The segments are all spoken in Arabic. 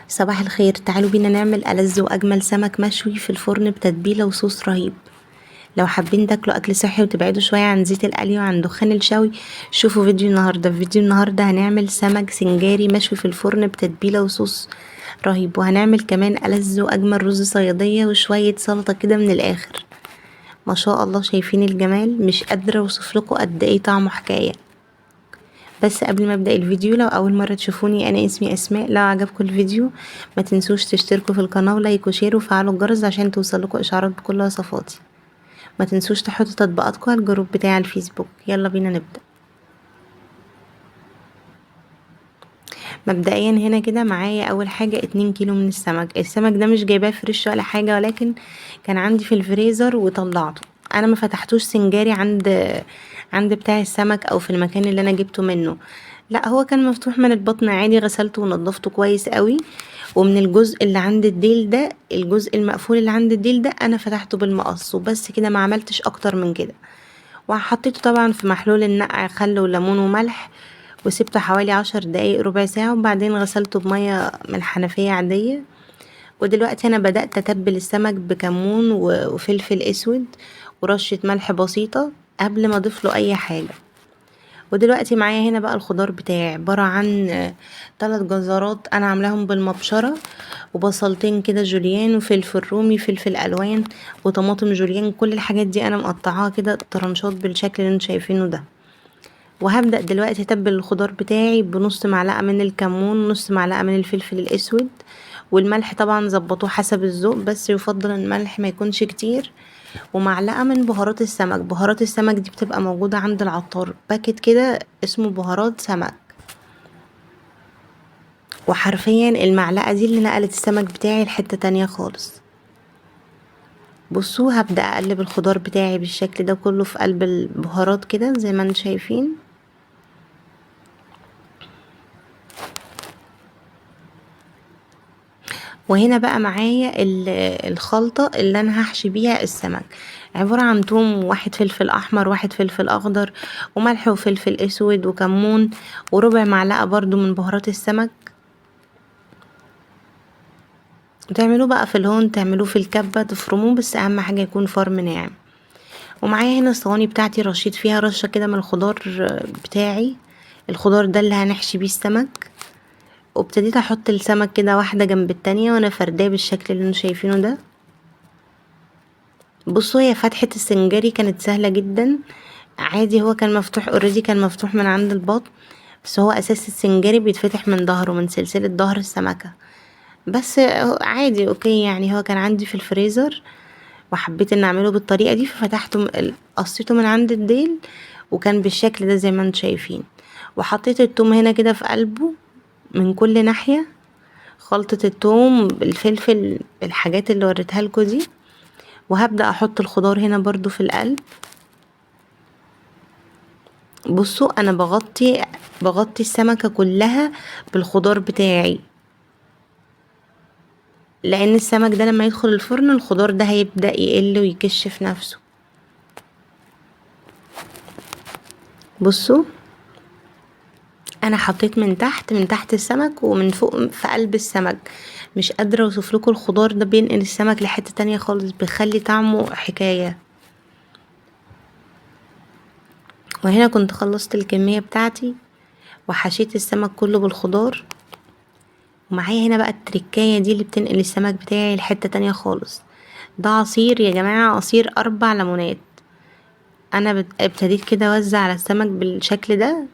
صباح الخير، تعالوا بينا نعمل ألذ وأجمل سمك مشوي في الفرن بتتبيلة وصوص رهيب. لو حابين تاكلوا أكل صحي وتبعدوا شوية عن زيت القلي وعن دخان الشوي، شوفوا فيديو النهاردة. في فيديو النهاردة هنعمل سمك سنجاري مشوي في الفرن بتتبيلة وصوص رهيب، وهنعمل كمان ألذ وأجمل رز صيادية وشوية سلطة كده من الآخر. ما شاء الله، شايفين الجمال؟ مش قادرة اوصفلكوا قد ايه طعمه حكاية. بس قبل ما ابدا الفيديو، لو اول مره تشوفوني، انا اسمي اسماء. لو عجبكم الفيديو ما تنسوش تشتركوا في القناه ولايك وشير وفعلوا الجرس عشان توصلكوا اشعارات بكل وصفاتي. ما تنسوش تحطوا تطبيقاتكم على الجروب بتاعي على الفيسبوك. يلا بينا نبدا. مبدئيا هنا كده معايا اول حاجه 2 كيلو من السمك ده مش جايباه فريش ولا حاجه، ولكن كان عندي في الفريزر وطلعته. انا ما فتحتوش سنجاري عند بتاع السمك او في المكان اللي انا جبته منه، لا هو كان مفتوح من البطن عادي. غسلته ونضفته كويس قوي، ومن الجزء اللي عند الديل ده، الجزء المقفول اللي عند الديل ده، انا فتحته بالمقص وبس كده، ما عملتش اكتر من كده. وحطيته طبعا في محلول النقع، خل وليمون وملح، وسبته حوالي 10 دقايق ربع ساعة، وبعدين غسلته بمية من الحنفية عادية. ودلوقتي انا بدأت اتبل السمك بكمون وفلفل اسود ورشة ملح بسيطة قبل ما اضيف له اي حاجة. ودلوقتي معايا هنا بقى الخضار بتاعي، عبارة عن 3 جزرات انا عاملاهم بالمبشرة، وبصلتين كده جوليان، وفلفل رومي، فلفل الوان، وطماطم جوليان. كل الحاجات دي انا مقطعاها كده طرنشات بالشكل اللي انتوا شايفينه ده. وهبدأ دلوقتي اتبل الخضار بتاعي بنص معلقة من الكمون، نص معلقة من الفلفل الاسود، والملح طبعا ظبطوه حسب الذوق، بس يفضل ان الملح ما يكونش كتير. ومعلقة من بهارات السمك. بهارات السمك دي بتبقى موجودة عند العطار، باكت كده اسمه بهارات سمك. وحرفيا المعلقة دي اللي نقلت السمك بتاعي لحتة تانية خالص. بصوا، هبدأ اقلب الخضار بتاعي بالشكل ده كله في قلب البهارات كده زي ما انتم شايفين. وهنا بقى معايا الخلطة اللي انا هحشي بيها السمك، عبارة عن توم، واحد فلفل احمر، واحد فلفل اخضر، وملح وفلفل اسود وكمون، وربع معلقة برضو من بهارات السمك. وتعملوه بقى في الهون، تعملوه في الكبة، تفرموه، بس اهم حاجة يكون فرم ناعم. ومعايا هنا الصواني بتاعتي، رشيت فيها رشة كده من الخضار بتاعي، الخضار ده اللي هنحشي بيه السمك. وابتديت احط السمك كده واحدة جنب التانية وانا فرداه بالشكل اللي انتوا شايفينه ده. بصوا، هي فتحة السنجاري كانت سهلة جدا عادي، هو كان مفتوح اوريدي، كان مفتوح من عند البطن، بس هو اساس السنجاري بيتفتح من ظهره، من سلسلة ظهر السمكة. بس عادي اوكي يعني، هو كان عندي في الفريزر وحبيت ان اعمله بالطريقة دي، ففتحته قصيته من عند الديل، وكان بالشكل ده زي ما انتم شايفين. وحطيت التوم هنا كده في قلبه من كل ناحية، خلطة التوم بالفلفل، الحاجات اللي وريتها لكم دي. وهبدأ احط الخضار هنا برضو في القلب. بصوا، انا بغطي السمكة كلها بالخضار بتاعي، لان السمك ده لما يدخل الفرن الخضار ده هيبدأ يقل ويكشف نفسه. بصوا، انا حطيت من تحت السمك ومن فوق في قلب السمك. مش قادرة اوصف لكم، الخضار ده بينقل السمك لحتة تانية خالص، بيخلي طعمه حكاية. وهنا كنت خلصت الكمية بتاعتي وحشيت السمك كله بالخضار. ومعايا هنا بقى التركاية دي اللي بتنقل السمك بتاعي لحتة تانية خالص. ده عصير يا جماعة، عصير 4 ليمونات. انا ابتديت كده اوزع على السمك بالشكل ده،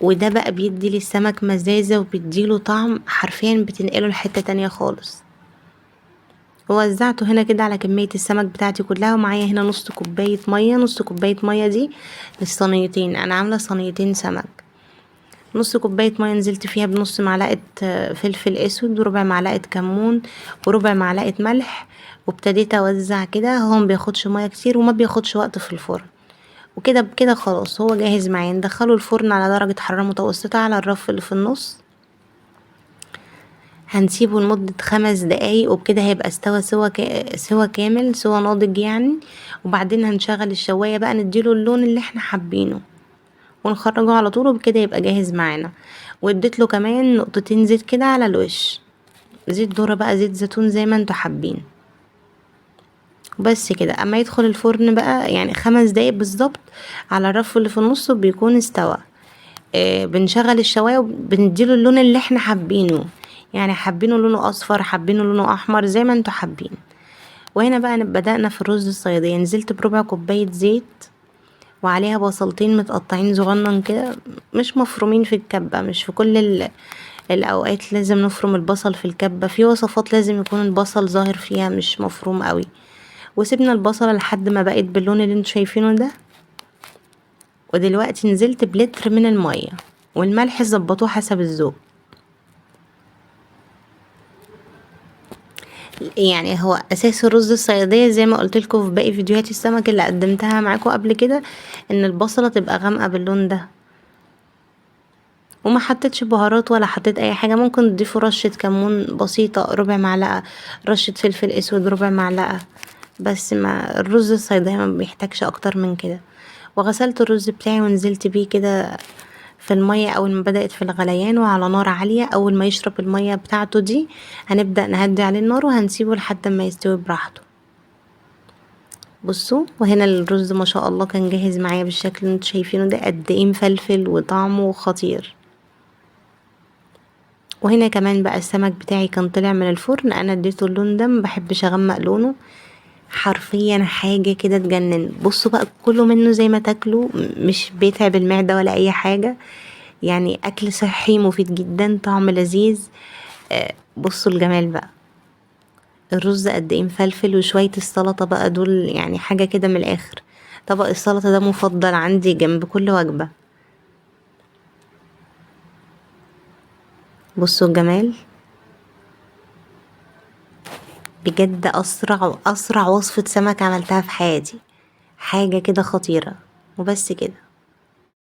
وده بقى بيدي للسمك مزازة وبيديله طعم، حرفيا بتنقله لحتة تانية خالص. ووزعته هنا كده على كمية السمك بتاعتي كلها. ومعايا هنا نص كوباية مية. نص كوباية مية دي للصينيتين، انا عاملة صينيتين سمك. نص كوباية مية نزلت فيها بنص معلقة فلفل اسود، وربع معلقة كمون، وربع معلقة ملح. وابتديت اوزع كده، هو مبياخدش مية كتير وما بياخدش وقت في الفرن. وكده بكده خلاص هو جاهز معايا. ندخله الفرن على درجة حرارة متوسطة على الرف اللي في النص. هنسيبه لمدة 5 دقايق، وبكده هيبقى استوى سوا كامل، سوا ناضج يعني. وبعدين هنشغل الشواية بقى، نديله اللون اللي احنا حابينه ونخرجه على طول، وبكده يبقى جاهز معانا. واديت له كمان نقطتين زيت كده على الوش، زيت ذرة بقى زيت زيتون زي ما انتوا حابين. بس كده اما يدخل الفرن بقى يعني 5 دقايق بالظبط على الرف اللي في النص بيكون استوى. بنشغل الشوايه وبنديله اللون اللي احنا حابينه، يعني حابينه لونه اصفر، حابينه لونه احمر، زي ما انتوا حابين. وهنا بقى بدأنا في الرز الصيادية. نزلت بربع كوباية زيت وعليها بصلتين متقطعين صغنن كده، مش مفرومين في الكبة. مش في كل الأوقات لازم نفرم البصل في الكبة، في وصفات لازم يكون البصل ظاهر فيها مش مفروم قوي. وسيبنا البصلة لحد ما بقت باللون اللي انتوا شايفينه ده. ودلوقتي نزلت بلتر من المية، والملح ظبطوه حسب الذوق. يعني هو اساس الرز الصياديه زي ما قلت لكم في باقي فيديوهات السمك اللي قدمتها معاكم قبل كده، ان البصله تبقى غامقه باللون ده. وما حطيتش بهارات ولا حطيت اي حاجه. ممكن تضيفوا رشه كمون بسيطه ربع معلقه، رشه فلفل اسود ربع معلقه، بس ما الرز الصياديه ما بيحتاجش اكتر من كده. وغسلت الرز بتاعي ونزلت بيه كده في المية اول ما بدأت في الغليان وعلى نار عالية. اول ما يشرب المية بتاعته دي هنبدأ نهدي عليه النار وهنسيبه لحد ما يستوي براحته. بصوا، وهنا الرز ما شاء الله كان جاهز معايا بالشكل اللي انتوا شايفينه ده، قد ايه مفلفل وطعمه خطير. وهنا كمان بقى السمك بتاعي كان طلع من الفرن، انا اديته اللون ده، مبحبش اغمق لونه، حرفيا حاجة كده تجنن. بصوا بقى كله منه زي ما تاكلوا، مش بيتعب المعدة ولا اي حاجة، يعني اكل صحي مفيد جدا، طعم لذيذ. بصوا الجمال بقى، الرز قد ايه مفلفل، وشوية السلطة بقى دول يعني حاجة كده من الاخر. طبق السلطة ده مفضل عندي جنب كل وجبة. بصوا الجمال، بجد اسرع وصفة سمك عملتها في حياتي، حاجة كده خطيرة. وبس كده.